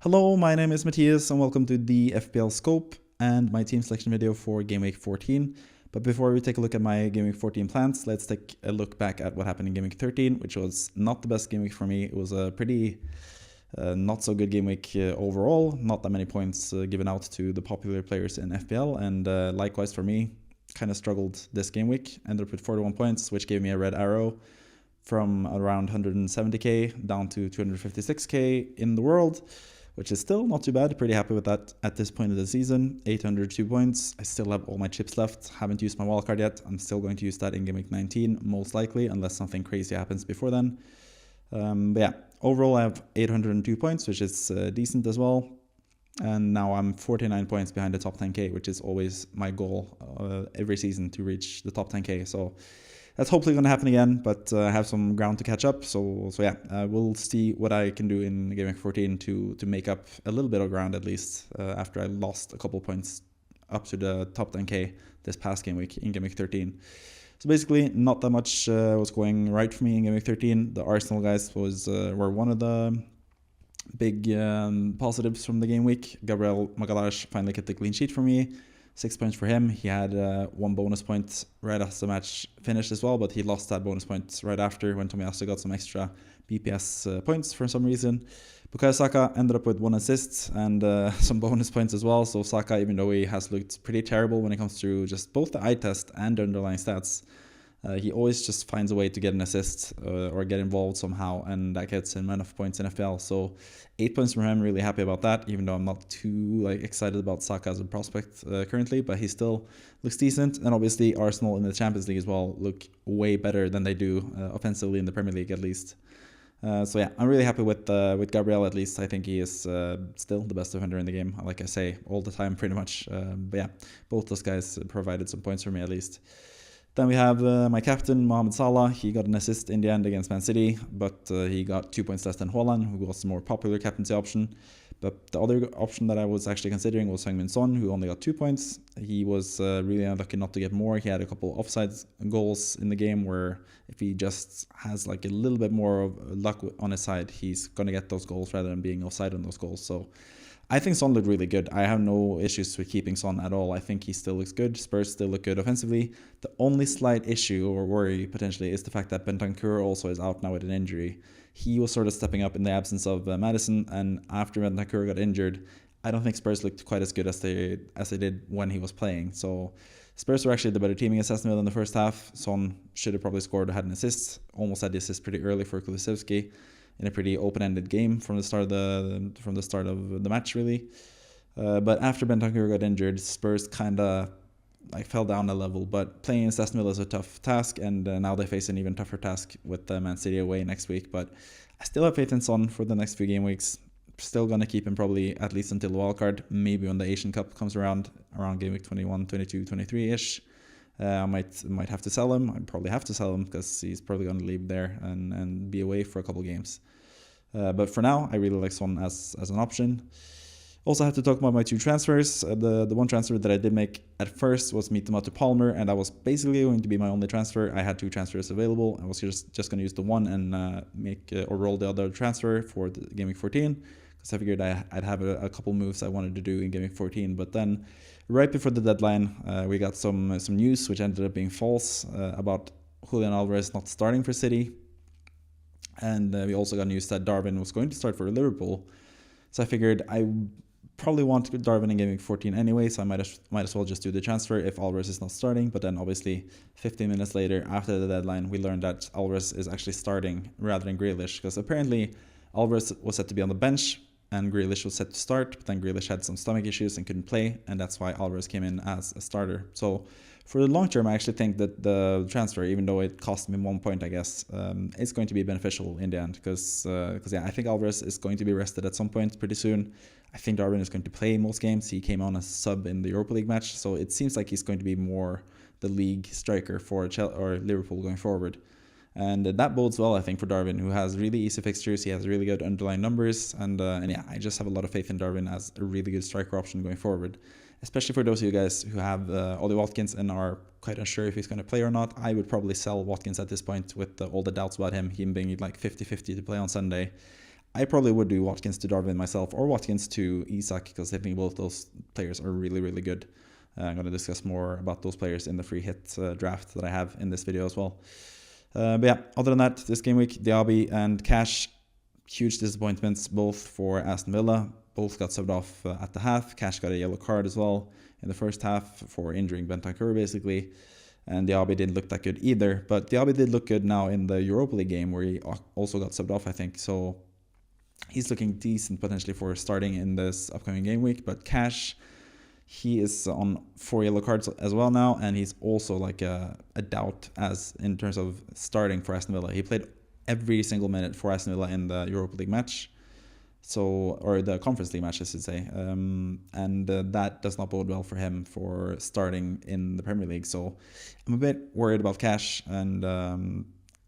Hello, my name is Matthias and welcome to the FPL scope and my team selection video for Game Week 14. But before we take a look at my Game Week 14 plans, let's take a look back at what happened in Game Week 13, which was not the best game week for me. It was a pretty not so good game week overall, not that many points given out to the popular players in FPL, and likewise for me, kind of struggled this game week. Ended up with 41 points, which gave me a red arrow from around 170k down to 256k in the world, which is still not too bad. Pretty happy with that at this point of the season. 802 points. I still have all my chips left. Haven't used my wildcard yet. I'm still going to use that in Game Week 19, most likely, unless something crazy happens before then. But yeah, overall I have 802 points, which is decent as well. And now I'm 49 points behind the top 10k, which is always my goal every season, to reach the top 10k. So that's hopefully going to happen again, but I have some ground to catch up. So yeah, we'll see what I can do in Game Week 14 to make up a little bit of ground, at least after I lost a couple points up to the top 10k this past game week in Game Week 13. So basically, not that much was going right for me in Game Week 13. The Arsenal guys were one of the big positives from the game week. Gabriel Magalhaes finally kept the clean sheet for me. 6 points for him. He had 1 bonus point right as the match finished as well, but he lost that bonus point right after when Tomiyasu got some extra BPS points for some reason. Bukayo Saka ended up with 1 assist and some bonus points as well. So Saka, even though he has looked pretty terrible when it comes to just both the eye test and the underlying stats, he always just finds a way to get an assist or get involved somehow, and that gets him enough points in FPL. So 8 points from him, really happy about that, even though I'm not too excited about Saka as a prospect currently, but he still looks decent. And obviously Arsenal in the Champions League as well look way better than they do offensively in the Premier League, at least. So yeah, I'm really happy with Gabriel. At least I think he is still the best defender in the game, like I say all the time pretty much. But yeah, both those guys provided some points for me at least. Then we have my captain, Mohamed Salah. He got an assist in the end against Man City, but he got 2 points less than Haaland, who was the more popular captaincy option. But the other option that I was actually considering was Heung-min Son, who only got 2 points. He was really unlucky not to get more. He had a couple offside goals in the game where if he just has a little bit more of luck on his side, he's going to get those goals rather than being offside on those goals. So I think Son looked really good. I have no issues with keeping Son at all. I think he still looks good. Spurs still look good offensively. The only slight issue or worry potentially is the fact that Bentancur also is out now with an injury. He was sort of stepping up in the absence of Maddison, and after Bentancur got injured, I don't think Spurs looked quite as good as they did when he was playing. So Spurs were actually the better team against Aston Villa in the first half. Son should have probably scored, had an assist, almost had the assist pretty early for Kulusevski in a pretty open-ended game from the start of the match, really. But after Bentancur got injured, Spurs kind of fell down a level. But playing against Aston Villa is a tough task, and now they face an even tougher task with Man City away next week. But I still have faith in Son for the next few game weeks. Still going to keep him probably at least until the wildcard, maybe when the Asian Cup comes around game week 21, 22, 23-ish. I might have to sell him. I probably have to sell him because he's probably going to leave there and be away for a couple games. But for now, I really like Son as an option. Also have to talk about my 2 transfers. The one transfer that I did make at first was Mitoma to Palmer, and that was basically going to be my only transfer. I had 2 transfers available. I was just going to use the one and make or roll the other transfer for the Game Week 14. Because I figured I'd have a couple moves I wanted to do in Game Week 14. But then, right before the deadline, we got some news which ended up being false about Julian Alvarez not starting for City. And we also got news that Darwin was going to start for Liverpool. So I figured I probably want Darwin in Game Week 14 anyway, so I might as well just do the transfer if Alvarez is not starting. But then obviously 15 minutes later, after the deadline, we learned that Alvarez is actually starting rather than Grealish, because apparently Alvarez was set to be on the bench and Grealish was set to start, but then Grealish had some stomach issues and couldn't play, and that's why Alvarez came in as a starter. So for the long term, I actually think that the transfer, even though it cost me 1 point, I guess, is going to be beneficial in the end, because yeah, I think Alvarez is going to be rested at some point pretty soon. I think Darwin is going to play most games. He came on as sub in the Europa League match, so it seems like he's going to be more the league striker for Liverpool going forward. And that bodes well, I think, for Darwin, who has really easy fixtures. He has really good underlying numbers. And yeah, I just have a lot of faith in Darwin as a really good striker option going forward. Especially for those of you guys who have Ollie Watkins and are quite unsure if he's going to play or not. I would probably sell Watkins at this point with all the doubts about him being 50-50 to play on Sunday. I probably would do Watkins to Darwin myself, or Watkins to Isak, because I think both those players are really, really good. I'm going to discuss more about those players in the free hit draft that I have in this video as well. But yeah, other than that, this game week, Diaby and Cash, huge disappointments both for Aston Villa. Both got subbed off at the half. Cash got a yellow card as well in the first half for injuring Bentancur basically. And Diaby didn't look that good either. But Diaby did look good now in the Europa League game where he also got subbed off, I think. So he's looking decent potentially for starting in this upcoming game week. But Cash, he is on 4 yellow cards as well now. And he's also like a doubt as in terms of starting for Aston Villa. He played every single minute for Aston Villa in the Europa League match. Or the Conference League match, I should say. And that does not bode well for him for starting in the Premier League. So I'm a bit worried about Cash. And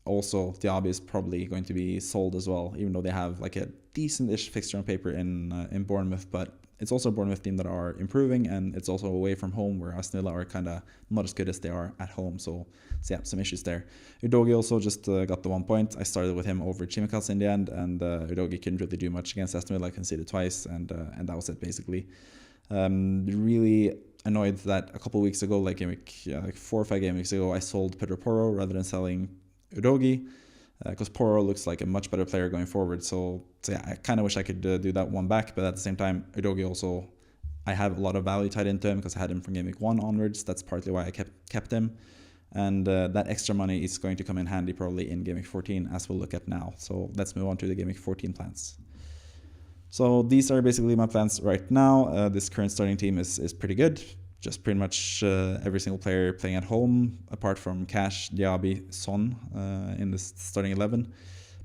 also, Diaby is probably going to be sold as well, even though they have like a decent-ish fixture on paper in Bournemouth. But it's also a Bournemouth team that are improving, and it's also away from home where Aston Villa are kind of not as good as they are at home. So yeah, some issues there. Udogie also just got the 1 point. I started with him over Chimikas in the end, and Udogie couldn't really do much against Aston Villa. I conceded twice, and that was it basically. Really annoyed that a couple of weeks ago, like 4 or 5 game weeks ago, I sold Pedro Porro rather than selling Udogie, because Porro looks like a much better player going forward. So yeah, I kind of wish I could do that one back, but at the same time, Udogie also, I have a lot of value tied into him because I had him from game week 1 onwards. That's partly why I kept him, and that extra money is going to come in handy probably in game week 14, as we'll look at now. So let's move on to the game week 14 plans. So these are basically my plans right now. This current starting team is pretty good. Just pretty much every single player playing at home, apart from Cash, Diaby, Son in the starting 11.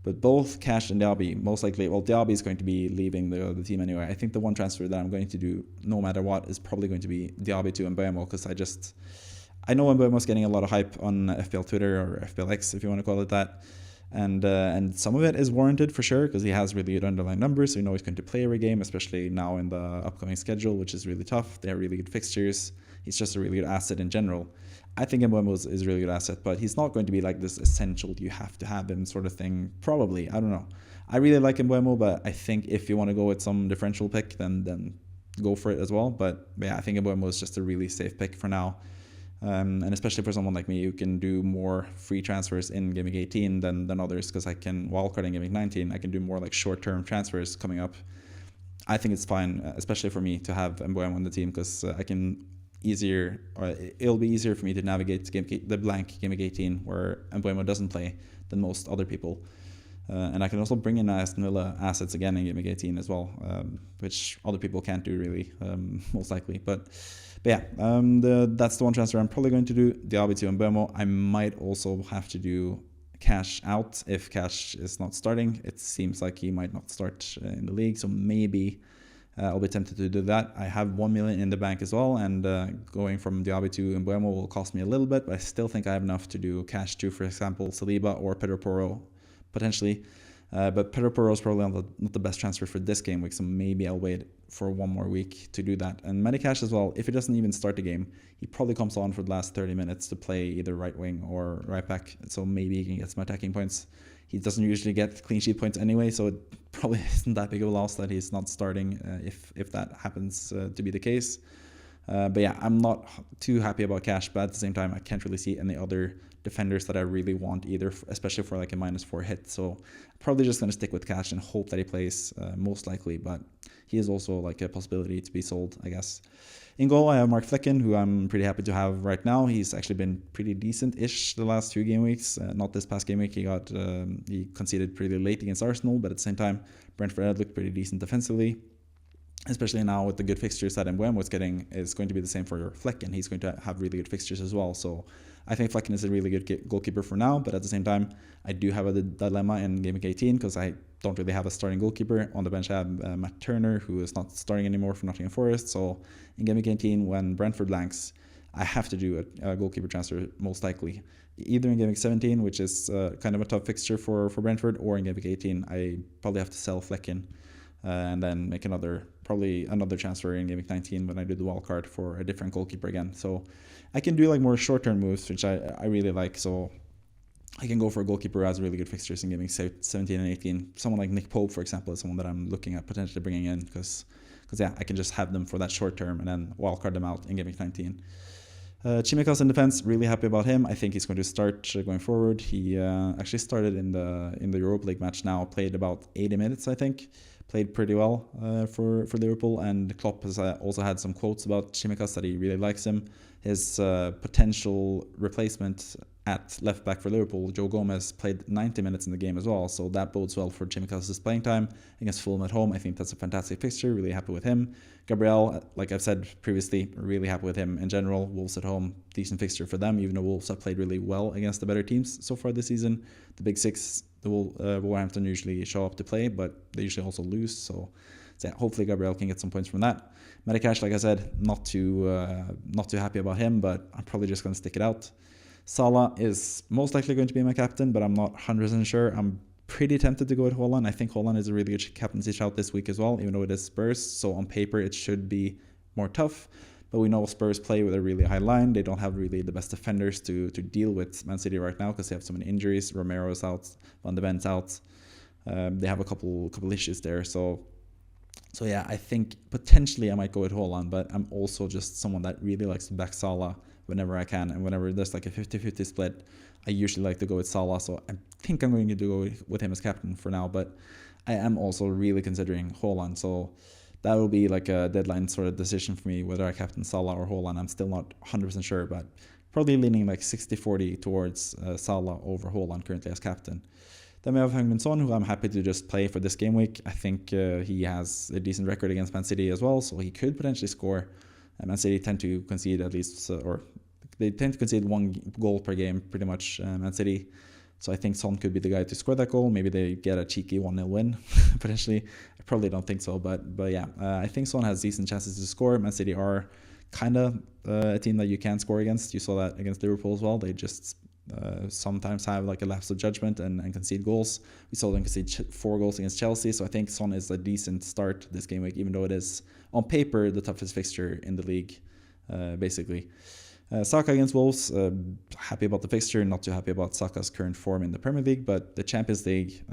But both Cash and Diaby, most likely, well, Diaby is going to be leaving the team anyway. I think the one transfer that I'm going to do, no matter what, is probably going to be Diaby to Mbeumo, because I know Mbeumo's getting a lot of hype on FPL Twitter, or FPL X, if you want to call it that. And some of it is warranted for sure, because he has really good underlying numbers, so you know he's going to play every game, especially now in the upcoming schedule, which is really tough. They have really good fixtures. He's just a really good asset in general. I think Mbeumo is a really good asset, but he's not going to be like this essential, you have to have him sort of thing, probably. I don't know. I really like Mbeumo, but I think if you want to go with some differential pick, then go for it as well. But yeah, I think Mbeumo is just a really safe pick for now. And especially for someone like me who can do more free transfers in Game Week 18 than others, because I can wildcard in Game Week 19, I can do more like short-term transfers coming up. I think it's fine, especially for me, to have Mbeumo on the team, because it'll be easier for me to navigate the blank Game Week 18 where Mbeumo doesn't play than most other people. And I can also bring in Aston Villa assets again in Game Week 18 as well, which other people can't do really, most likely. But yeah, that's the one transfer I'm probably going to do, Diaby to Mbeumo. I might also have to do Cash out if Cash is not starting. It seems like he might not start in the league, so maybe I'll be tempted to do that. I have 1 million in the bank as well, and going from Diaby to Mbeumo will cost me a little bit, but I still think I have enough to do Cash to, for example, Saliba or Pedro Porro, potentially. But Pedro Porro is probably not the best transfer for this game week, so maybe I'll wait for 1 more week to do that. And Medicash as well, if he doesn't even start the game, he probably comes on for the last 30 minutes to play either right wing or right back, so maybe he can get some attacking points. He doesn't usually get clean sheet points anyway, so it probably isn't that big of a loss that he's not starting if that happens to be the case. But yeah, I'm not too happy about Cash, but at the same time, I can't really see any other defenders that I really want either, especially for like a -4 hit. So probably just going to stick with Cash and hope that he plays, most likely, but he is also like a possibility to be sold, I guess. In goal, I have Mark Flecken, who I'm pretty happy to have right now. He's actually been pretty decent-ish the last 2 game weeks. Not this past game week. He conceded pretty late against Arsenal, but at the same time, Brentford looked pretty decent defensively. Especially now with the good fixtures that Mbeumo is going to be the same for Flecken. He's going to have really good fixtures as well. So I think Flecken is a really good goalkeeper for now, but at the same time, I do have a dilemma in Game Week 18 because I don't really have a starting goalkeeper. On the bench, I have Matt Turner, who is not starting anymore for Nottingham Forest. So in Game Week 18, when Brentford blanks, I have to do a goalkeeper transfer, most likely. Either in Game Week 17, which is kind of a tough fixture for Brentford, or in Game Week 18, I probably have to sell Flecken. And then make probably another transfer in Game Week 19 when I do the wild card for a different goalkeeper again. So I can do like more short-term moves, which I really like. So I can go for a goalkeeper who has really good fixtures in gaming 17 and 18. Someone like Nick Pope, for example, is someone that I'm looking at potentially bringing in because yeah, I can just have them for that short term and then wildcard them out in gaming 19. Chimikas in defense, really happy about him. I think he's going to start going forward. He actually started in the Europa League match now, played about 80 minutes, I think. Played pretty well for Liverpool, and Klopp has also had some quotes about Chimikas that he really likes him. His potential replacement at left back for Liverpool, Joe Gomez, played 90 minutes in the game as well, so that bodes well for Chimikas' playing time against Fulham at home. I think that's a fantastic fixture, really happy with him. Gabriel, like I've said previously, really happy with him in general. Wolves at home, decent fixture for them, even though Wolves have played really well against the better teams so far this season. The Big Six, the Wolverhampton usually show up to play, but they usually also lose, so yeah, hopefully Gabriel can get some points from that. Medicash, like I said, not too happy about him, but I'm probably just going to stick it out. Salah is most likely going to be my captain, but I'm not 100% sure. I'm pretty tempted to go with Haaland. I think Haaland is a really good captaincy shout this week as well, even though it is Spurs. So on paper, it should be more tough. But we know Spurs play with a really high line. They don't have really the best defenders to deal with Man City right now because they have so many injuries. Romero is out, Van de Ven's out. They have a couple issues there. So yeah, I think potentially I might go with Haaland, but I'm also just someone that really likes to back Salah whenever I can, and whenever there's like a 50-50 split, I usually like to go with Salah, so I think I'm going to go with him as captain for now, but I am also really considering Haaland, so that will be like a deadline sort of decision for me, whether I captain Salah or Haaland. I'm still not 100% sure, but probably leaning like 60-40 towards Salah over Haaland currently as captain. Then we have Heung-min Son, who I'm happy to just play for this game week. I think he has a decent record against Man City as well, so he could potentially score. Man City tend to concede at least, or they tend to concede one goal per game, pretty much, Man City. So I think Son could be the guy to score that goal. Maybe they get a cheeky 1-0 win, potentially. I probably don't think so, but yeah, I think Son has decent chances to score. Man City are kind of a team that you can score against. You saw that against Liverpool as well. They just sometimes have like a lapse of judgment and concede goals. We saw them concede 4 goals against Chelsea, so I think Son is a decent start this game week, even though it is on paper the toughest fixture in the league, basically. Saka against Wolves, happy about the fixture, not too happy about Saka's current form in the Premier League, but the Champions League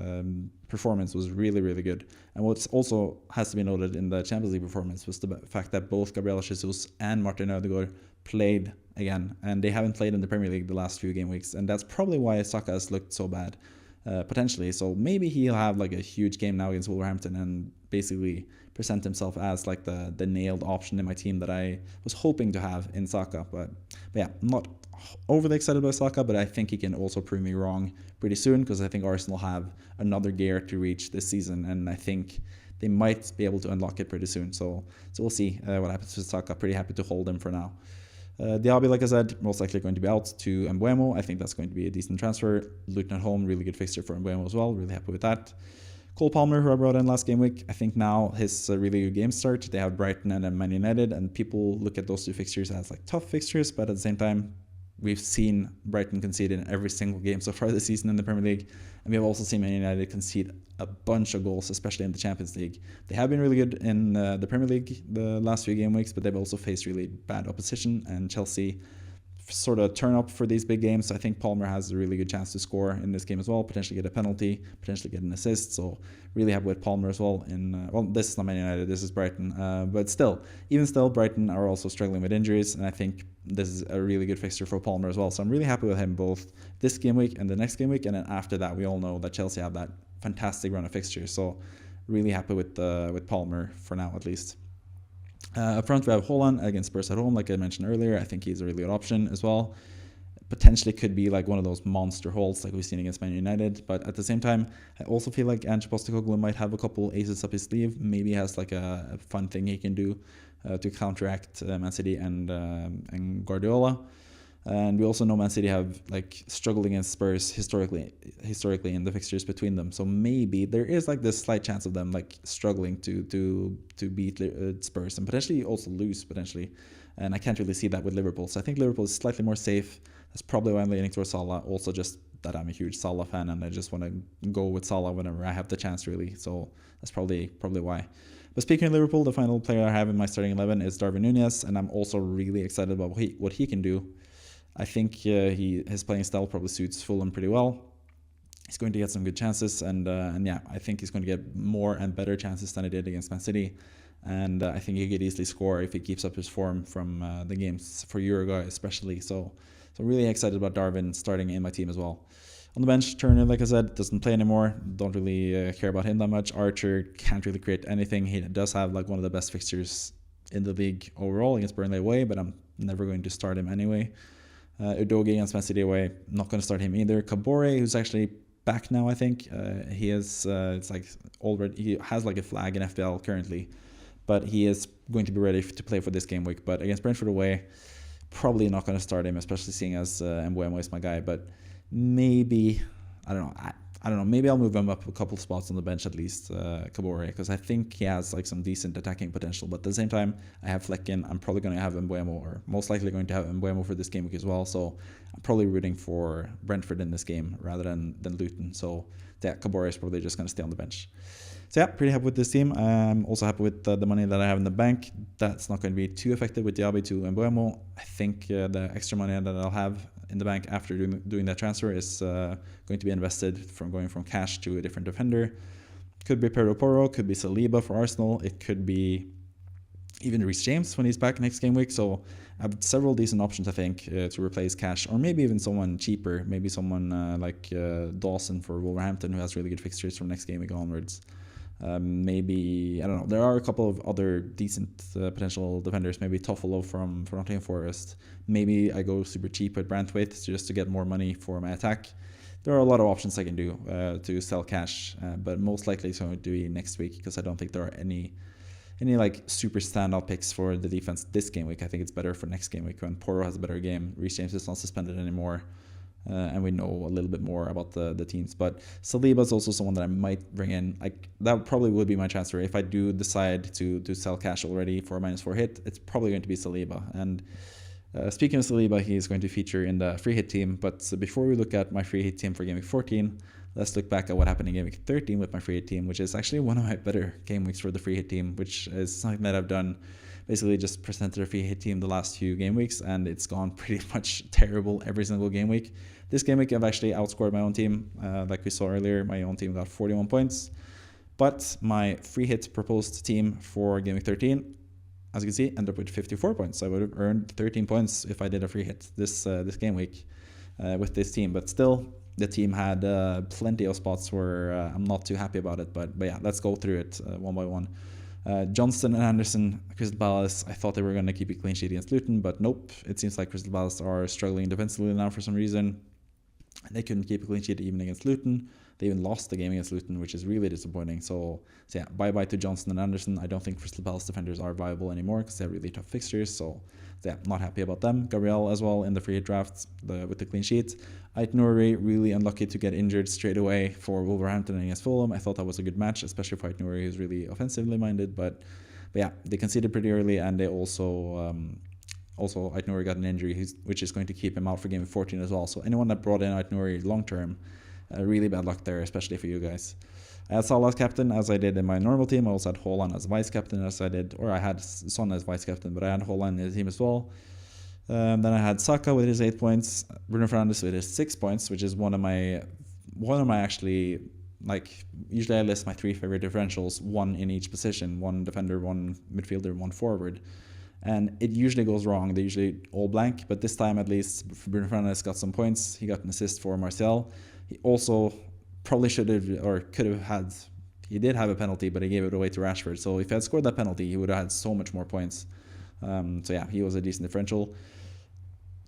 performance was really, really good. And what also has to be noted in the Champions League performance was the fact that both Gabriel Jesus and Martin Ødegaard played again, and they haven't played in the Premier League the last few game weeks, and that's probably why Saka has looked so bad, potentially. So maybe he'll have like a huge game now against Wolverhampton and basically present himself as like the nailed option in my team that I was hoping to have in Saka. But yeah, I'm not overly excited about Saka, but I think he can also prove me wrong pretty soon, because I think Arsenal have another gear to reach this season, and I think they might be able to unlock it pretty soon. So we'll see what happens with Saka. Pretty happy to hold him for now. Diaby, like I said, most likely going to be out to Mbeumo. I think that's going to be a decent transfer. Luton at home, really good fixture for Mbeumo as well. Really happy with that. Cole Palmer, who I brought in last game week, I think now his really good game start. They have Brighton and then Man United, and people look at those two fixtures as like tough fixtures, but at the same time, we've seen Brighton concede in every single game so far this season in the Premier League, and we have also seen Man United concede a bunch of goals, especially in the Champions League. They have been really good in the Premier League the last few game weeks, but they've also faced really bad opposition, and Chelsea sort of turn up for these big games. So I think Palmer has a really good chance to score in this game as well, potentially get a penalty, potentially get an assist. So really happy with Palmer as well. Well, this is not Man United, this is Brighton, but even still, Brighton are also struggling with injuries, and I think this is a really good fixture for Palmer as well. So I'm really happy with him both this game week and the next game week, and then after that, we all know that Chelsea have that fantastic run of fixtures. So really happy with Palmer for now, at least. Up front, we have Haaland against Spurs at home, like I mentioned earlier. I think he's a really good option as well. Potentially could be like one of those monster holds like we've seen against Man United, but at the same time, I also feel like Ange Postecoglou might have a couple aces up his sleeve. Maybe he has like a fun thing he can do to counteract Man City and Guardiola. And we also know Man City have like struggled against Spurs historically in the fixtures between them. So maybe there is like this slight chance of them like struggling to beat Spurs and potentially also lose potentially. And I can't really see that with Liverpool. So I think Liverpool is slightly more safe. That's probably why I'm leaning towards Salah. Also just that I'm a huge Salah fan and I just want to go with Salah whenever I have the chance really. So that's probably why. But speaking of Liverpool, the final player I have in my starting 11 is Darwin Núñez, and I'm also really excited about what he can do. I think his playing style probably suits Fulham pretty well. He's going to get some good chances, and yeah, I think he's going to get more and better chances than he did against Man City. And I think he could easily score if he keeps up his form from the games for Uruguay especially. So really excited about Darwin starting in my team as well. On the bench, Turner, like I said, doesn't play anymore. Don't really care about him that much. Archer can't really create anything. He does have like one of the best fixtures in the league overall against Burnley away, but I'm never going to start him anyway. Udogie against Man City away, not going to start him either. Kabore, who's actually back now, I think. He is, it's like already, he has like a flag in FPL currently, but he is going to be ready to play for this game week. But against Brentford away, probably not going to start him, especially seeing as Mbeumo is my guy. But maybe, I don't know, maybe I'll move him up a couple spots on the bench at least, Kabore, because I think he has like some decent attacking potential. But at the same time, I have Flecken. I'm probably going to have Mbeumo, or most likely going to have Mbeumo for this game week as well. So I'm probably rooting for Brentford in this game rather than Luton. So yeah, Kabore is probably just going to stay on the bench. So yeah, pretty happy with this team. I'm also happy with the money that I have in the bank. That's not going to be too affected with Diaby to Mbeumo. I think the extra money that I'll have in the bank after doing that transfer is going to be invested from going from cash to a different defender. Could be Pedro Porro, could be Saliba for Arsenal. It could be even Reece James when he's back next game week. So I have several decent options, I think, to replace cash, or maybe even someone cheaper. Maybe someone like Dawson for Wolverhampton, who has really good fixtures from next game week onwards. Maybe, I don't know, there are a couple of other decent potential defenders. Maybe Toffolo from Nottingham Forest. Maybe I go super cheap with Branthwaite just to get more money for my attack. There are a lot of options I can do to sell cash, but most likely it's going to be next week, because I don't think there are any like super standout picks for the defense this game week. I think it's better for next game week when Porro has a better game. Reece James is not suspended anymore. And we know a little bit more about the teams. But Saliba is also someone that I might bring in. Like, that probably would be my transfer. If I do decide to sell cash already for a -4 hit, it's probably going to be Saliba. And speaking of Saliba, he's going to feature in the free hit team. But before we look at my free hit team for Game Week 14, let's look back at what happened in Game Week 13 with my free hit team, which is actually one of my better game weeks for the free hit team, which is something that I've done. Basically just presented a free hit team the last few game weeks, and it's gone pretty much terrible every single game week. This game week, I've actually outscored my own team. Like we saw earlier, my own team got 41 points. But my free hit proposed team for Game Week 13, as you can see, ended up with 54 points. So I would have earned 13 points if I did a free hit this game week with this team. But still, the team had plenty of spots where I'm not too happy about it. But yeah, let's go through it one by one. Johnston and Anderson, Crystal Palace, I thought they were going to keep a clean sheet against Luton, but nope. It seems like Crystal Palace are struggling defensively now for some reason. They couldn't keep a clean sheet even against Luton. They even lost the game against Luton, which is really disappointing. So yeah, bye-bye to Johnston and Anderson. I don't think Crystal Palace defenders are viable anymore because they have really tough fixtures. So yeah, not happy about them. Gabriel as well in the free hit draft with the clean sheet. Ait-Nouri really unlucky to get injured straight away for Wolverhampton against Fulham. I thought that was a good match, especially for Ait-Nouri, who's really offensively minded. But yeah, they conceded pretty early, and they also Ait-Nouri got an injury, which is going to keep him out for Game 14 as well. So anyone that brought in Ait-Nouri long term, really bad luck there, especially for you guys. I had Salah as captain, as I did in my normal team. I also had Haaland as vice captain, as I did, or I had Son as vice captain, but I had Haaland in the team as well. Then I had Saka with his 8 points, Bruno Fernandes with his 6 points, which is one of my actually, like, usually I list my 3 favorite differentials, one in each position, one defender, one midfielder, one forward. And it usually goes wrong. They're usually all blank, but this time at least Bruno Fernandes got some points. He got an assist for Martial. He also probably should have, or could have had, he did have a penalty, but he gave it away to Rashford. So if he had scored that penalty, he would have had so much more points. So yeah, he was a decent differential.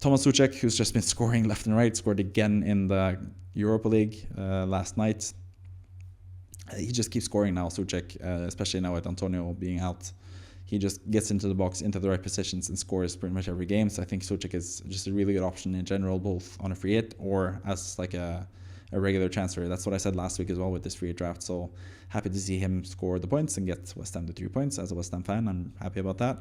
Thomas Souček, who's just been scoring left and right, scored again in the Europa League last night. He just keeps scoring now, Souček, especially now with Antonio being out. He just gets into the box, into the right positions, and scores pretty much every game. So I think Souček is just a really good option in general, both on a free hit or as like a regular transfer. That's what I said last week as well with this free hit draft. So happy to see him score the points and get West Ham the 3 points. As a West Ham fan, I'm happy about that.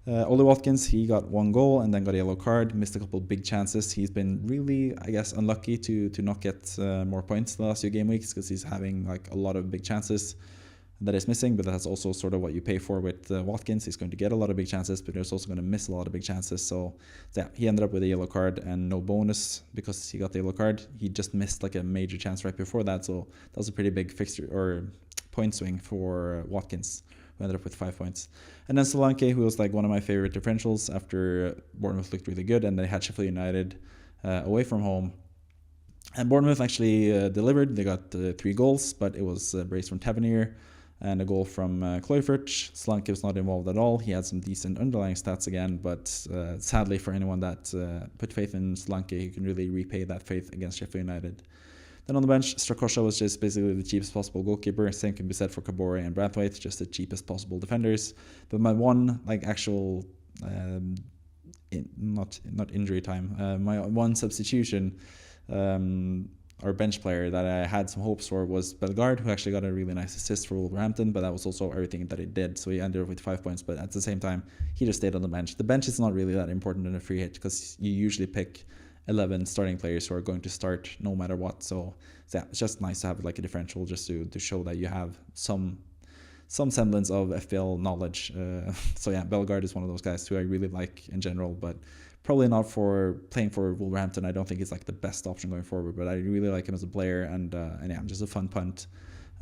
Ollie Watkins, he got 1 goal and then got a yellow card, missed a couple big chances. He's been really, I guess, unlucky to not get more points the last few game weeks because he's having like a lot of big chances. that is missing, but that's also sort of what you pay for with Watkins. He's going to get a lot of big chances, but he's also going to miss a lot of big chances. So yeah, he ended up with a yellow card and no bonus because he got the yellow card. He just missed like a major chance right before that, so that was a pretty big fixture or point swing for Watkins, who ended up with 5 points. And then Solanke, who was like one of my favorite differentials after Bournemouth looked really good, and they had Sheffield United away from home. And Bournemouth actually delivered. They got 3 goals, but it was a brace from Tavernier and a goal from Kluivert. Solanke was not involved at all. He had some decent underlying stats again, but sadly for anyone that put faith in Solanke, he can really repay that faith against Sheffield United. Then on the bench, Strakosha was just basically the cheapest possible goalkeeper. Same can be said for Kabore and Brathwaite, just the cheapest possible defenders. But my one like actual not injury time, my one substitution or bench player that I had some hopes for was Bellegarde, who actually got a really nice assist for Wolverhampton, but that was also everything that he did. So he ended up with 5 points, but at the same time, he just stayed on the bench. The bench is not really that important in a free hit because you usually pick 11 starting players who are going to start no matter what. So yeah, it's just nice to have like a differential just to show that you have some semblance of FPL knowledge. So yeah, Bellegarde is one of those guys who I really like in general, but probably not for playing for Wolverhampton. I don't think he's like the best option going forward, but I really like him as a player, and yeah, just a fun punt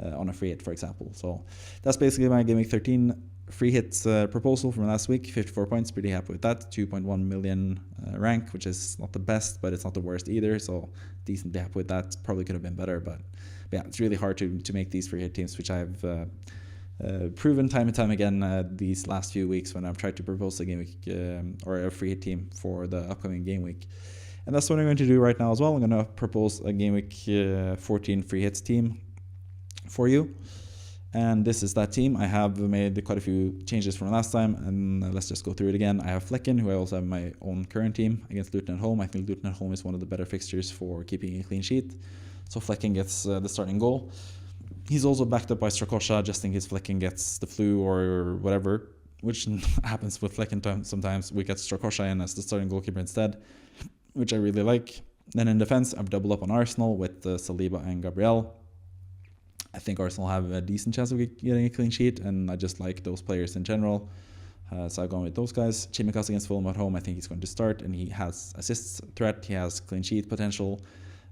on a free hit, for example. So that's basically my Game Week 13 free hits proposal from last week. 54 points, pretty happy with that. 2.1 million rank, which is not the best, but it's not the worst either. So decently happy with that. Probably could have been better, but yeah, it's really hard to make these free hit teams, which I've proven time and time again these last few weeks when I've tried to propose a game week or a free hit team for the upcoming game week. And that's what I'm going to do right now as well. I'm going to propose a game week 14 free hits team for you. And this is that team. I have made quite a few changes from last time, and let's just go through it again. I have Flecken, who I also have my own current team against Luton at home. I think Luton at home is one of the better fixtures for keeping a clean sheet. So Flecken gets the starting goal. He's also backed up by Strakosha, just in case Flecken gets the flu or whatever, which happens with Flecken sometimes. We get Strakosha in as the starting goalkeeper instead, which I really like. Then in defense, I've doubled up on Arsenal with Saliba and Gabriel. I think Arsenal have a decent chance of getting a clean sheet, and I just like those players in general. So I've gone with those guys. Chimikas against Fulham at home, I think he's going to start, and he has assists threat, he has clean sheet potential.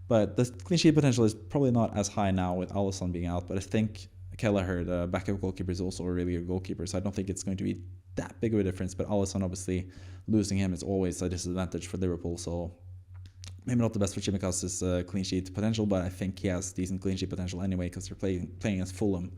But the clean sheet potential is probably not as high now with Alisson being out, but I think Kelleher, the backup goalkeeper, is also a really good goalkeeper, so I don't think it's going to be that big of a difference. But Alisson, obviously, losing him is always a disadvantage for Liverpool, so maybe not the best for Chimikas' clean sheet potential, but I think he has decent clean sheet potential anyway because they're playing as Fulham,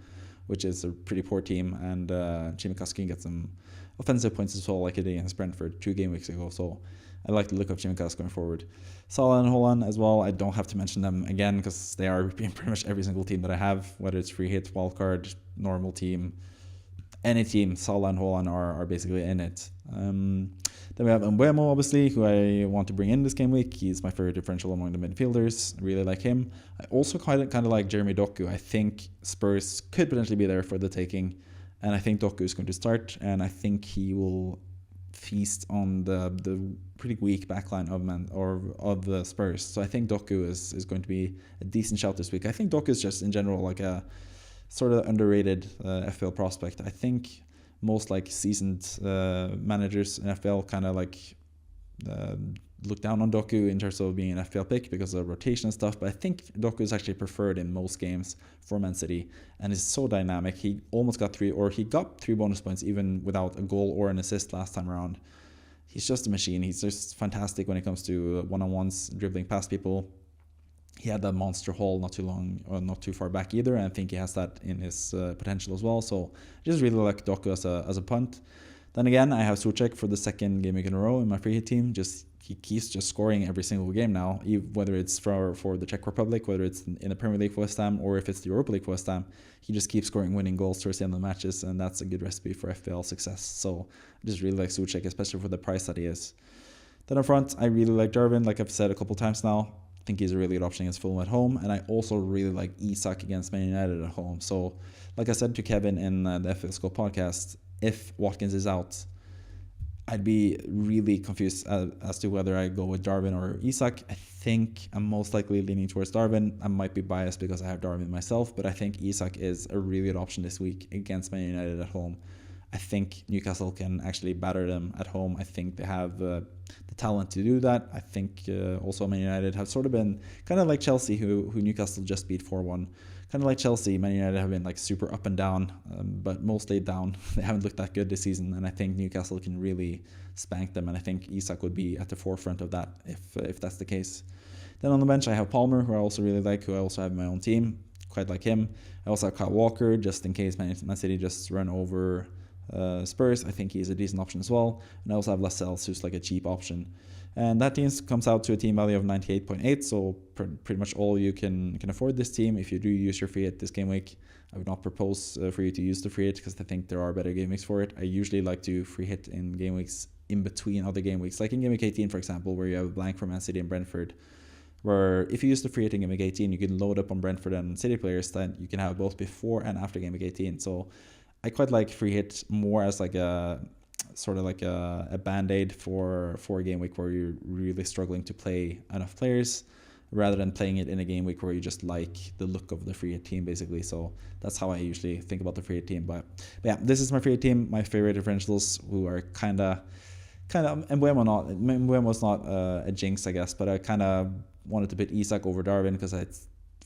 which is a pretty poor team, and Chimikas can get some offensive points as well, like he did against Brentford 2 game weeks ago. So I like the look of Chimikas going forward. Salah and Holland as well. I don't have to mention them again because they are in pretty much every single team that I have, whether it's free hit, wildcard, normal team, any team. Salah and Holland are basically in it. Then we have Mbeumo, obviously, who I want to bring in this game week. He's my favorite differential among the midfielders. I really like him. I also kind of like Jeremy Doku. I think Spurs could potentially be there for the taking, and I think Doku is going to start, and I think he will feast on the pretty weak backline of the Spurs. So I think Doku is going to be a decent shout this week. I think Doku is just in general like a sort of underrated FPL prospect. I think most like seasoned managers in FPL kind of like look down on Doku in terms of being an FPL pick because of rotation and stuff, but I think Doku is actually preferred in most games for Man City and is so dynamic. He got 3 bonus points even without a goal or an assist last time around. He's just a machine. He's just fantastic when it comes to one-on-ones, dribbling past people. He had that monster haul not too far back either, and I think he has that in his potential as well. So I just really like Doku as a punt. Then again, I have Souček for the second game week in a row in my free hit team. He keeps just scoring every single game now, whether it's for the Czech Republic, whether it's in the Premier League for West Ham, or if it's the Europa League for West Ham. He just keeps scoring winning goals towards the end of the matches, and that's a good recipe for FPL success. So I just really like Souček, especially for the price that he is. Then up front, I really like Darwin, like I've said a couple times now. I think he's a really good option against Fulham at home, and I also really like Isak against Man United at home. So like I said to Kevin in the FPL Scope podcast, if Watkins is out, I'd be really confused as to whether I go with Darwin or Isak. I think I'm most likely leaning towards Darwin. I might be biased because I have Darwin myself, but I think Isak is a really good option this week against Man United at home. I think Newcastle can actually batter them at home. I think they have the talent to do that. I think also Man United have sort of been kind of like Chelsea, who Newcastle just beat 4-1. Kind of like Chelsea, Man United have been like super up and down, but mostly down. They haven't looked that good this season, and I think Newcastle can really spank them, and I think Isak would be at the forefront of that if that's the case. Then on the bench, I have Palmer, who I also really like, who I also have in my own team. Quite like him. I also have Kyle Walker, just in case Man City just run over Spurs. I think he's a decent option as well. And I also have Lascelles, who's like a cheap option. And that team comes out to a team value of 98.8, so pretty much all you can afford this team. If you do use your free hit this game week, I would not propose for you to use the free hit because I think there are better game weeks for it. I usually like to free hit in game weeks in between other game weeks, like in game week 18, for example, where you have a blank for Man City and Brentford, where if you use the free hit in game week 18, you can load up on Brentford and City players that you can have both before and after game week 18. So I quite like free hit more as like a sort of like a band-aid for a game week where you're really struggling to play enough players, rather than playing it in a game week where you just like the look of the free hit team, basically. So that's how I usually think about the free hit team. But yeah, this is my free hit team, my favorite differentials, who are kind of Mbeumo's not a jinx, I guess, but I kind of wanted to put Isak over Darwin because I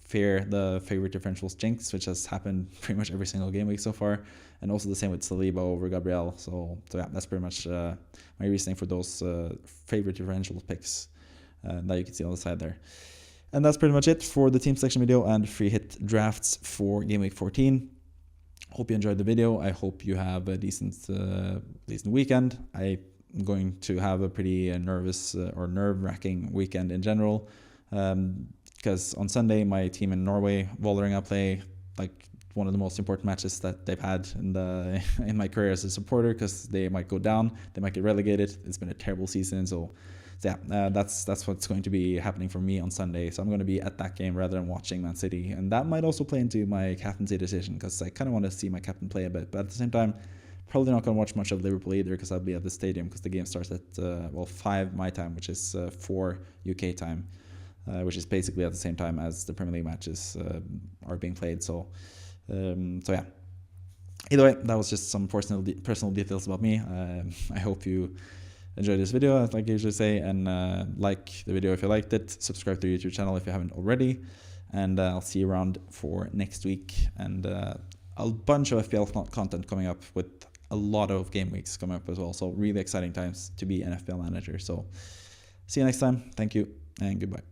fear the favorite differentials jinx, which has happened pretty much every single game week so far, and also the same with Saliba over Gabriel. So yeah, that's pretty much my reasoning for those favorite differential picks that you can see on the side there. And that's pretty much it for the team selection video and free hit drafts for game week 14. Hope you enjoyed the video. I hope you have a decent weekend. I'm going to have a pretty nervous or nerve-wracking weekend in general. Because on Sunday, my team in Norway, Vålerenga, play like one of the most important matches that they've had in my career as a supporter, because they might go down, they might get relegated. It's been a terrible season, so yeah, that's what's going to be happening for me on Sunday. So I'm going to be at that game rather than watching Man City, and that might also play into my captaincy decision, because I kind of want to see my captain play a bit, but at the same time, probably not going to watch much of Liverpool either, because I'll be at the stadium, because the game starts at 5 my time, which is 4 UK time. Which is basically at the same time as the Premier League matches are being played. So yeah. Either way, that was just some personal details about me. I hope you enjoyed this video, like I usually say, and like the video if you liked it. Subscribe to the YouTube channel if you haven't already, and I'll see you around for next week. And a bunch of FPL content coming up, with a lot of game weeks coming up as well. So really exciting times to be an FPL manager. So see you next time. Thank you and goodbye.